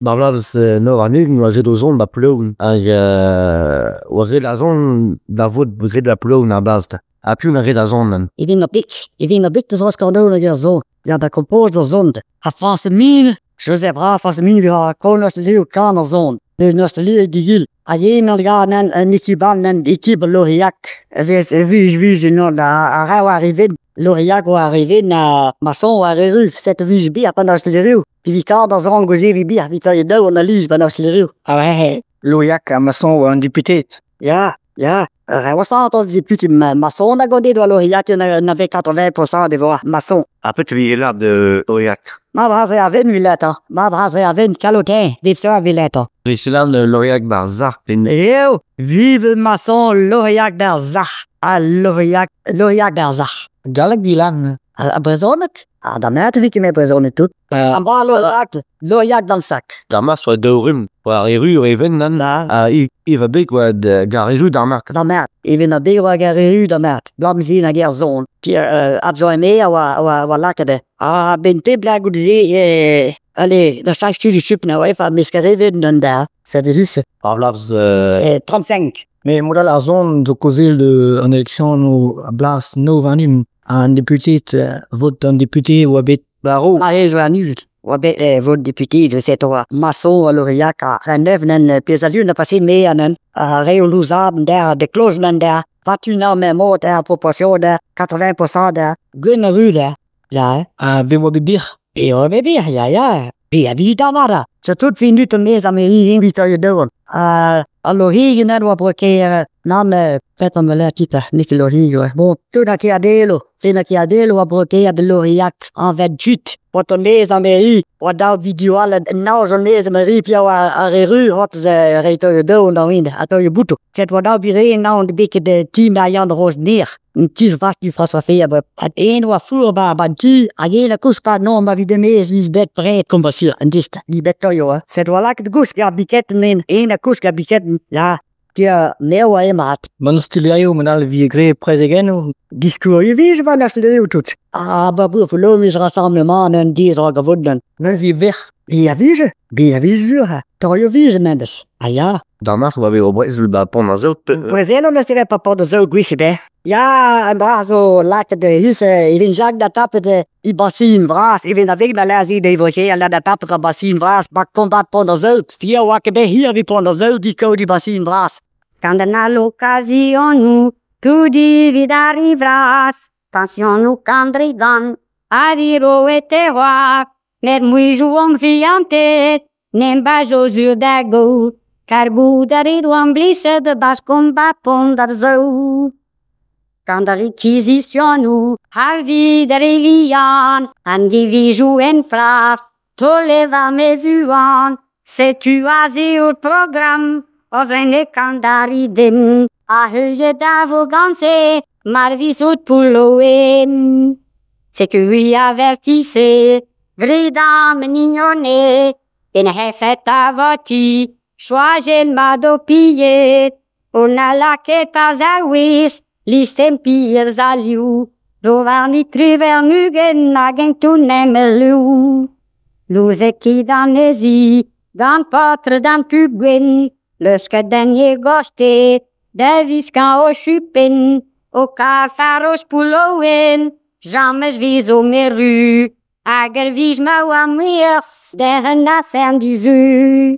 Bablas Noranin was it ozon da pleun was it azon da vod begrid da pleun na blast. A più na red azonnen. I vin a bit zoals cordon ja zo. Ja da composer zonde. Ha fase min, Joseph Ra fase min vi har konos de kana zon. De nostre lied die gil. A jener ganen en ikiban en ikib loriak. Vi no da ra arrivé loriak ou arrivé na maçon ou arrivé cette vi bi a pendant ce riu. Puis vi ka dans zon gozi vi bi a vi taille de analyse pendant ce riu. Ah ouais. Loriak a maçon ou un député. Ja. Rewassant als député maçon na godé do loriak n'avait 80% de voix maçon. A peut vi là de Oyak. Ma base avait une villetta. Ma base avait une calotin. Vive sur villetta. Rislan de Loriak Barzak. Yo, vive maçon Loriak Berzach. Ah, Loriak Berzach. Galak Dilan. A brezonet? Ah, dan net wie ik me brezonet tout. Aan bal Loriak dans le sac. Damas wa de rum. Wa riru even nan. Iva big wa de gariru da mark. Dan met. Even na big wa gariru dan met. Blam zien na ger zon. Puis adjoiné wa lakade. Ah, ben te blagoed ze. Allez, dan sta je chup nou even miscarriven dan daar. C'est de russe. Bablas 35. Mais moi la zone de causer de en élection no Blas no vanum un député vote un député ou habite Waarom? Ah, je vois nul. Wabet votre député de cette oa. Maçon Loriak a neuf nen pesalu na passé me anen. Reoluzab der de closen der. Vatu na me mot der proportion der 80% der. Gunneru der. Ja. Vemo bibir. Et on bébé, ja. Via vita mara. Så tout fin ut mes ameri invita je doen. Allo hige net wa broke nan petan me tita Nicola Higo. Bon, tout a adelo. Fina ki adelo wa broke de Loriak en 28. Wat mes ameri, wat da video al nou zo mes ameri pia a reru hot ze reito je doen dan wind. Ato je buto. Zet wat da bire nou de beke de team na Jan Roos neer. Een kies vast die François Feber. Het een was voerbaar, maar die, a je la kuspa no ma vide mes Lisbeth breed kom basier en dicht. Lisbeth toyo. Zet wat lak de gus ga biketten in. Een kus ga biketten. Ja. Tia newa e mat. Manustilio menal viegre presegeno. Discours je wie je van nasle tout. Ah, babu voor lomis rassemblement en die zagen voeden. Men vi weg. Ja wie je. Toyo wie je mendes. Ah ja. Damas wa vi obrezel ba pon azot. Brazil ne serait pas de zo guisbe. Ja, en daar zo laat de husse, ik vind Jacques dat tappe de i bassin vras, ik vind avec la lazi de voyer la dat tappe bassin vras, bak combat pon de zo. Vier wakke be hier vi pon de zo die code bassin vras. Quand dans l'occasion tu dividarivras, tension nous candrigan, adiro et terroir, net mui jouom fiante, nem bajo sur dago, carbu dariduam blisse de bas combat pon de zo. Quand la réquisition havi derelian, indiviju en fraf, toleva mesuan, c'est tu asi au programme, os en ecandaridem, a heuge d'avoganse, marvisut puloen. C'est que lui avertisse, vridam mignonne, en heset avoti, choagel madopie, on a la ketazawis, listem piers aliu, dovarni trivernugen nagen tunemelu. Luz eki danesi, dan patre dan pubwen, löske denje goste, deviskan o chupen, o kar faros puloen, jamais viso meru, ager vis mau amirs, deren nasen dizu.